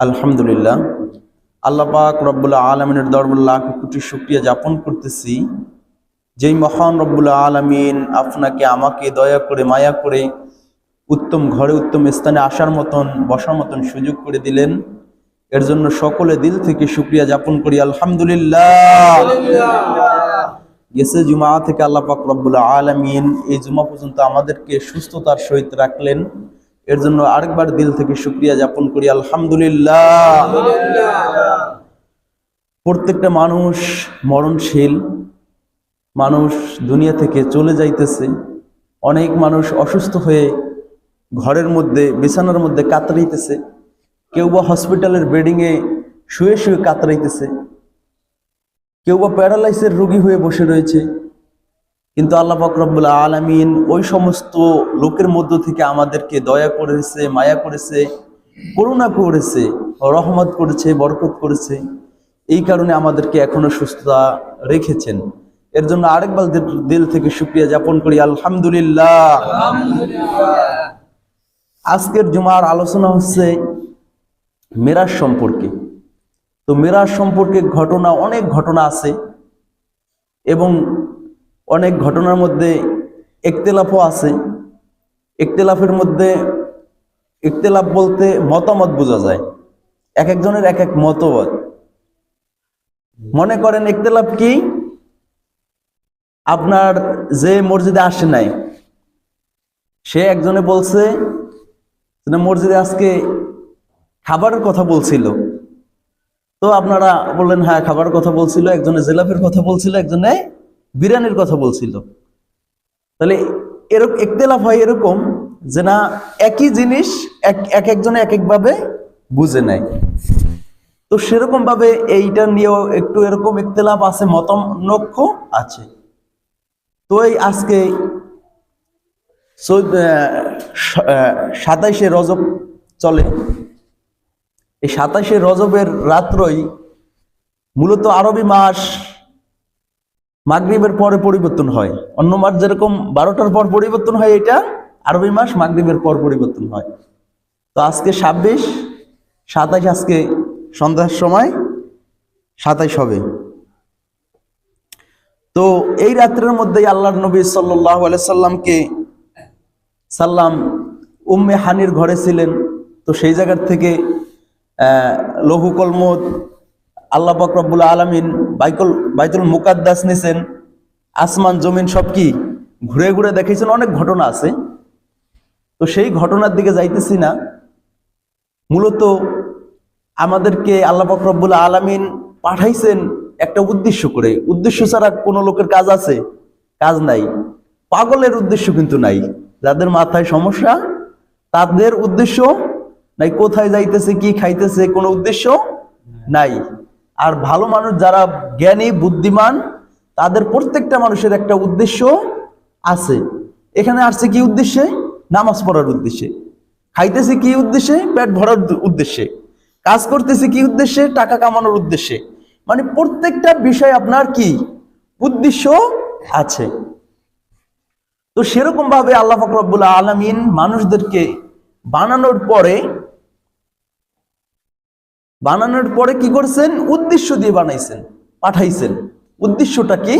আলহামদুলিল্লাহ, আল্লাহ পাক রব্বুল আলমিনের দরবার লাখ কোটি শুকরিয়া যাপন করতেছি। যেই মহান রব্বুল আলমিন আপনাকে আমাকে দয়া করে মায়া করে উত্তম ঘরে উত্তম স্থানে আসার মতন বসার মতন সুযোগ করে দিলেন, এর জন্য সকলে দিল থেকে শুকরিয়া যাপন করি আলহামদুলিল্লাহ। গেছে জুমা থেকে আল্লাহ পাক রব্বুল আলমিন এই জুমা পর্যন্ত আমাদেরকে সুস্থতার সহিত রাখলেন, এর জন্য আরেকবার দিল থেকে শুকরিয়া যাপন করি আলহামদুলিল্লাহ। প্রত্যেকটা মানুষ মরণশীল, মানুষ দুনিয়া থেকে চলে যাইতেছে। অনেক মানুষ অসুস্থ হয়ে ঘরের মধ্যে বিছানার মধ্যে কাতরাইতেছে, কেউ বা হসপিটালের বেডিংয়ে শুয়ে শুয়ে কাতরাইতেছে, কেউ বা প্যারালাইসের রোগী হয়ে বসে রয়েছে। কিন্তু আল্লাহ পাক রব্বুল আলামিন ওই সমস্ত লোকের মধ্য থেকে আমাদেরকে দয়া করেছে, মায়া করেছে, করুণা করেছে, রহমত করেছে, বরকত করেছে। এই কারণে আমাদেরকে এখনো সুস্থতা রেখেছেন, এর জন্য আরেকবার দিল থেকে শুকরিয়া যাপন করি আলহামদুলিল্লাহ। আজকের জুমার আলোচনা হচ্ছে মেরাজ সম্পর্কে। তো মেরাজ সম্পর্কে ঘটনা, অনেক ঘটনা আছে এবং অনেক ঘটনার মধ্যে ইখতিলাফও আছে। ইখতিলাফের মধ্যে ইখতিলাফ বলতে মতামত বোঝা যায়, এক একজনের এক এক মতবাদ। মনে করেন ইখতিলাফ কি, আপনার যে মসজিদে আসে নাই, সে একজনে বলছে মসজিদে আজকে খাবারের কথা বলছিল, তো আপনারা বললেন হ্যাঁ খাবারের কথা বলছিল। একজনে জিলাপির কথা বলছিল, একজনে বিরিয়ানির কথা বলছিল। তাহলে এরকম ইখতিলাফ হয় এরকম যে না, একই জিনিস এক একজনে এক একভাবে বুঝে নেয়। তো সেরকম ভাবে এইটা নিয়েও একটু এরকম ইখতিলাফ আছে, মতানৈক্য আছে। তো এই আজকে 27শে রজব চলে। এই 27শে রজবের রাত্রই মূলত আরবি মাস মাগরিবের পরে পরিবর্তন হয়। অন্য মাস যেরকম 12টার পর পরিবর্তন হয়, এটা আরবি মাস মাগরিবের পর পরিবর্তন হয়। তো আজকে 26, 27 আজকে সন্ধ্যার সময় 27 হবে। তো এই রাত্রের মধ্যেই আল্লাহর নবী সাল্লাল্লাহু আলাইহি সাল্লাম উম্মে হানির ঘরে ছিলেন। তো সেই জায়গার থেকে লৌহ কলমত আল্লাহ পাক রব্বুল আলামিন বাইতুল মুকাদ্দাস নিছেন, আসমান জমিন সব কি ঘুরে ঘুরে দেখেছেন। অনেক ঘটনা আছে, তো সেই ঘটনার দিকে যাইতেছি না। মূলত আমাদেরকে আল্লাহ পাক রব্বুল আলামিন পাঠাইছেন একটা উদ্দেশ্য করে। উদ্দেশ্য ছাড়া কোনো লোকের কাজ আছে? কাজ নাই। পাগলের উদ্দেশ্য কিন্তু নাই, যাদের মাথায় সমস্যা তাদের উদ্দেশ্য নাই, কোথায় যাইতেছে কি খাইতেছে কোনো উদ্দেশ্য নাই। আর ভালো মানুষ যারা জ্ঞানী বুদ্ধিমান, তাদের প্রত্যেকটা মানুষের একটা উদ্দেশ্য আছে। এখানে আসছে কি উদ্দেশ্যে? নামাজ পড়ার উদ্দেশ্যে। খাইতেছে কি উদ্দেশ্যে? পেট ভরার উদ্দেশ্যে। কাজ করতেছে কি উদ্দেশ্যে? টাকা কামানোর উদ্দেশ্যে। মানে প্রত্যেকটা বিষয় আপনার কি উদ্দেশ্য আছে। তো সেরকম ভাবে আল্লাহ পাক রব্বুল আলামিন মানুষদেরকে বানানোর পরে কি করছেন? উদ্দেশ্য দিয়ে বানাইছেন, পাঠাইছেন। উদ্দেশ্যটা কি?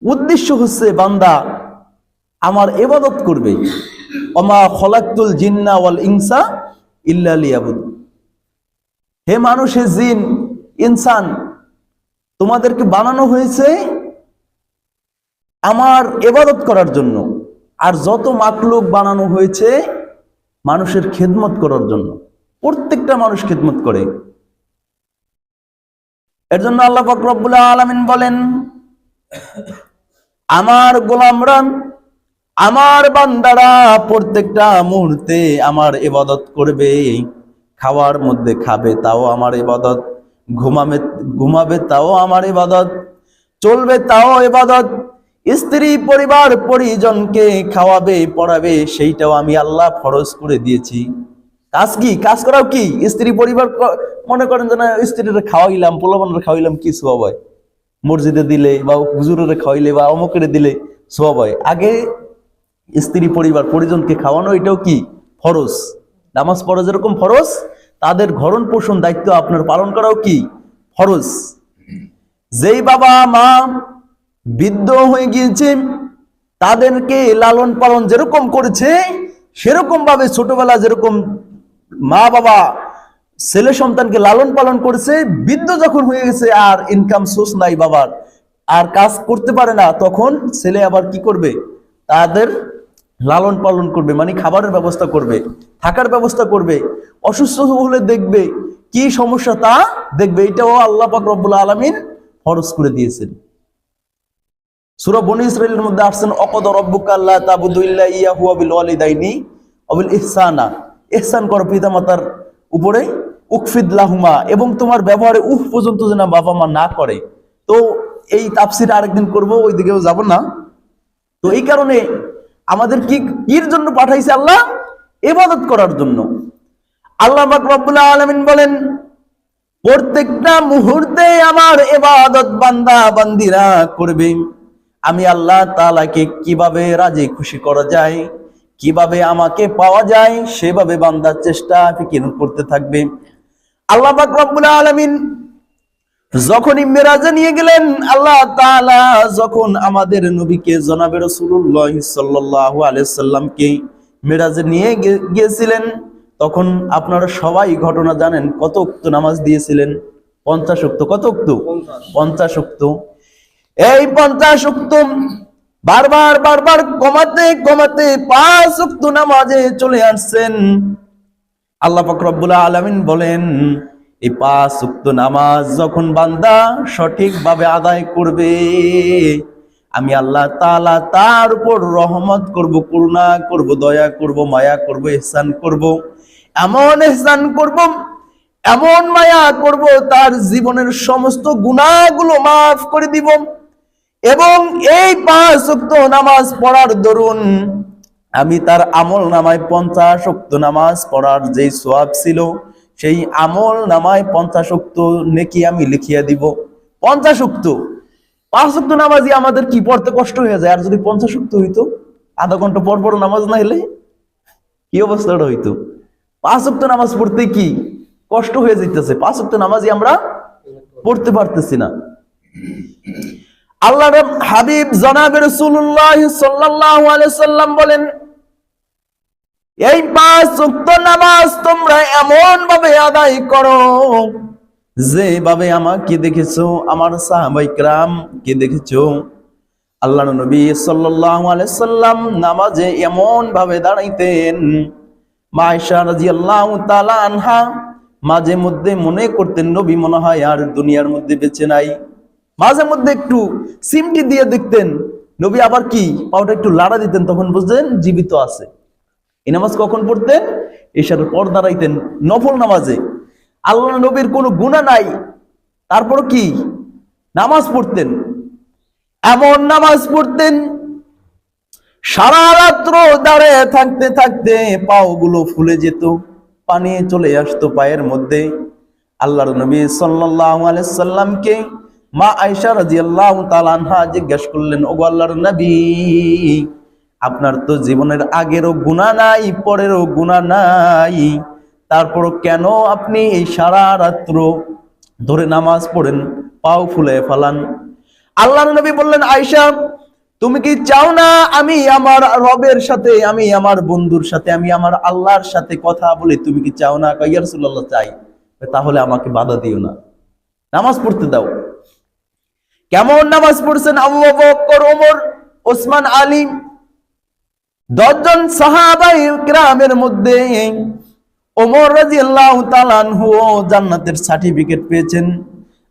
উদ্দেশ্য হচ্ছে বান্দা আমার ইবাদত করবে। ওমা খলাকতুল জিন্না ওয়াল ইনসা ইল্লা লিয়াবুদুন। হে মানুষ, হে জিন, ইনসান, তোমাদেরকে বানানো হয়েছে আমার ইবাদত করার জন্য। আর যত মাখলুক বানানো হয়েছে মানুষের খেদমত করার জন্য। প্রত্যেকটা মানুষ খেদমত করে। এর জন্য আল্লাহ পাক রব্বুল আলামিন বলেন, আমার গোলামরা, আমার বান্দারা প্রত্যেকটা মুহূর্তে আমার ইবাদত করবে। খাওয়ার মধ্যে খাবে তাও আমার ইবাদত, ঘুমাবে তাও আমার ইবাদত, চলবে তাও ইবাদত, স্ত্রী পরিবার পরিজনকে খাওয়াবে পড়াবে, সেইটাও আমি আল্লাহ ফরজ করে দিয়েছি। কাজ কি? কাজ করাও কি? স্ত্রী পরিবার, মনে করেন যে না স্ত্রীরা খাওয়াইলাম, পোলাপানরা খাওয়াইলাম, কি সওয়াব হয়? মসজিদে দিলে বা হুজুরের খাওয়াইলে বা অমুকের দিলে সওয়াব হয়। আগে স্ত্রী পরিবার পরিজনকে খাওয়ানো, এটাও কি ফরজ। নামাজ পড়া যেরকম ফরজ, তাদের ভরণ পোষণ দায়িত্ব আপনার পালন করাও কি ফরজ। যেই বাবা মা বৃদ্ধ হয়ে গিয়েছে, তাদেরকে লালন পালন যেরকম করেছে, সেরকম ভাবে ছোটবেলা যেরকম মা বাবা ছেলে সন্তানকে লালন পালন করেছে, বৃদ্ধ যখন হয়ে গেছে আর ইনকাম সোর্স নাই বাবার, আর কাজ করতে পারে না, তখন ছেলে আবার কি করবে, তাদের লালন পালন করবে, মানে খাবারের ব্যবস্থা করবে, থাকার ব্যবস্থা করবে, অসুস্থ হলে দেখবে, কি সমস্যা তা দেখবে। এটাও আল্লাহ পাক রব্বুল আলামিন ফরজ করে দিয়েছেন। সূরা বনী ইসরাঈলের মধ্যে আসছেন, অকদা রাব্বুকা আল্লা তা'বুদু ইল্লা ইয়াহু ওয়া বিল ওয়ালিদাইনি ওয়া বিল ইহসানা, ইহসান করো পিতামাতার উপরে, উকফিদ লাহুমা, এবং তোমার ব্যবহারে উফ পর্যন্ত যেন বাবা মা না করে। তো এই তাফসীর আরেকদিন করব, ওই দিকেও যাব না। তো এই কারণে আমাদের কির জন্য পাঠাইছে আল্লাহ? ইবাদত করার জন্য। আল্লাহ পাক রব্বুল আলামিন বলেন, প্রত্যেকটা মুহূর্তে আমার ইবাদত বান্দা বান্দিরা করবে। আমি আল্লাহ তাআলাকে কিভাবে রাজি খুশি করা যায়, কিভাবে আমাকে পাওয়া যায়, সেভাবে বান্দার চেষ্টা ফিকির করতে থাকবে। আল্লাহ পাক রব্বুল আলামিন যখনই মেরাজে নিয়ে গেলেন, আল্লাহ তাআলা যখন আমাদের নবীকে জনাবে রাসূলুল্লাহ সাল্লাল্লাহু আলাইহি সাল্লামকে মেরাজে নিয়ে গিয়েছিলেন, তখন আপনারা সবাই ঘটনা জানেন, কত ওয়াক্ত নামাজ দিয়েছিলেন? 50 ওয়াক্ত। কত ওয়াক্ত? 50 ওয়াক্ত। এই 50 ওয়াক্ত বারবার বারবার কমাতে কমাতে 5 ওয়াক্ত নামাজে চলে আসছেন। আল্লাহ পাক রব্বুল আলামিন বলেন, এই 5 ওয়াক্ত নামাজ যখন বান্দা সঠিকভাবে আদায় করবে, আমি আল্লাহ তাআলা তার উপর রহমত করব, করুণা করব, দয়া করব, মায়া করব, ইহসান করব। এমন ইহসান করব, এমন মায়া করব, তার জীবনের সমস্ত গুনাহগুলো মাফ করে দিব। এবং এই 5 ওয়াক্ত নামাজ পড়ার দরুন আমি তার আমল নামায় 50 ওয়াক্ত নামাজ পড়ার যে সওয়াব ছিল, সেই আমল নামায় 50 ওয়াক্ত নেকি আমি লিখিয়ে দিব। 50 ওয়াক্ত। 5 ওয়াক্ত নামাজই আমাদের কি পড়তে কষ্ট হয়ে যায়, আর যদি 50 ওয়াক্ত হইতো, আধা ঘন্টা পর পর নামাজ না হলে কি অবস্থাটা হইতো। 5 ওয়াক্ত নামাজ পড়তে কি কষ্ট হয়ে যাইতেছে, 5 ওয়াক্ত নামাজই আমরা পড়তে পারতেছি না। আল্লাহর হাবিব জনাবে রাসূলুল্লাহ সাল্লাল্লাহু আলাইহি সাল্লাম বলেন, এই 5 ওয়াক্ত নামাজ তোমরা এমন ভাবে আদায় করো যেভাবে আমাকে দেখেছো, আমার সাহাবায়ে কেরাম কে দেখেছো। আল্লাহর নবী সাল্লাল্লাহু আলাইহি সাল্লাম নামাজে এমন ভাবে দাঁড়াইতেন, মা আয়েশা রাদিয়াল্লাহু তাআলা আনহা মাঝে মধ্যে মনে করতেন নবী মনে হয় আর দুনিয়ার মধ্যে বেঁচে নাই। মাঝে মধ্যে একটু সিমটি দিয়ে দেখতেন নবী, আবার কি পাওটা একটু লাড়া দিতেন, তখন বুঝতেন জীবিত আছে। এই নামাজ কখন পড়তেন? এশার পর দাঁড়াইতেন, নফল নামাজে। আল্লাহ নবীর কোনো গুনাহ নাই, তারপর কি নামাজ পড়তেন। এমন নামাজ পড়তেন, সারা রাত্র দাঁড়িয়ে থাকতে থাকতে পাগুলো ফুলে যেত, পানি চলে আসতো পায়ের মধ্যে। আল্লাহর নবী সাল্লাল্লাহু আলাইহি সাল্লামকে মা আয়েশা রাদিয়াল্লাহু তাআলা আনহা জিজ্ঞেস করলেন, ওগো আল্লাহর নবী, আপনার তো জীবনের আগেরও গুনাহ নাই, পরেরও গুনাহ নাই, তারপর কেন আপনি এই সারা রাত্র ধরে নামাজ পড়েন, পাও ফুলে ফেলান? আল্লাহর নবী বললেন, আয়েশা, তুমি কি চাও না আমি আমার রবের সাথে, আমি আমার বন্ধুর সাথে, আমি আমার আল্লাহর সাথে কথা বলি? তুমি কি চাও না? ইয়া রাসূলুল্লাহ, চাই। তাহলে আমাকে বাধা দিও না, নামাজ পড়তে দাও। কেমন নামাজ পড়ছেন আবু বকর, ওমর, ওসমান, আলী, 10 জন সাহাবায়ে কিরামের মধ্যে ওমর রাদিয়াল্লাহু তাআলা আনহু জান্নাতের সার্টিফিকেট পেয়েছেন।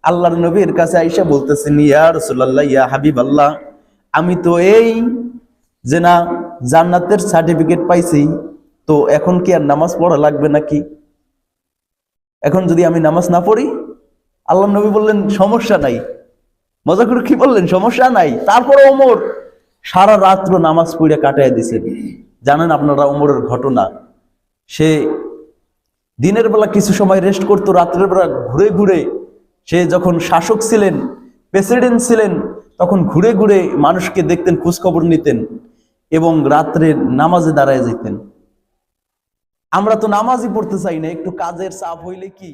আল্লাহর নবীর কাছে আয়েশা বলতেছেন, ইয়া রাসূলুল্লাহ, ইয়া হাবিবাল্লাহ, আমি তো এই যে না জান্নাতের সার্টিফিকেট পাইছি, তো এখন কি আর নামাজ পড়া লাগবে নাকি? এখন যদি আমি নামাজ না পড়ি? আল্লাহর নবী বললেন, সমস্যা নাই। মজা করে কি বললেন? সমস্যা নাই। তারপরে ওমর সারা রাত্র নামাজ পড়ে কাটায় দিছেন। জানেন আপনারা ওমরের ঘটনা, সে দিনের বেলা কিছু সময় রেস্ট করতো, রাত্রের বেলা ঘুরে ঘুরে, সে যখন শাসক ছিলেন, প্রেসিডেন্ট ছিলেন, তখন ঘুরে ঘুরে মানুষকে দেখতেন, খোঁজ খবর নিতেন এবং রাত্রে নামাজে দাঁড়ায় যেতেন। আমরা তো নামাজই পড়তে চাই না, একটু কাজের চাপ হইলে কি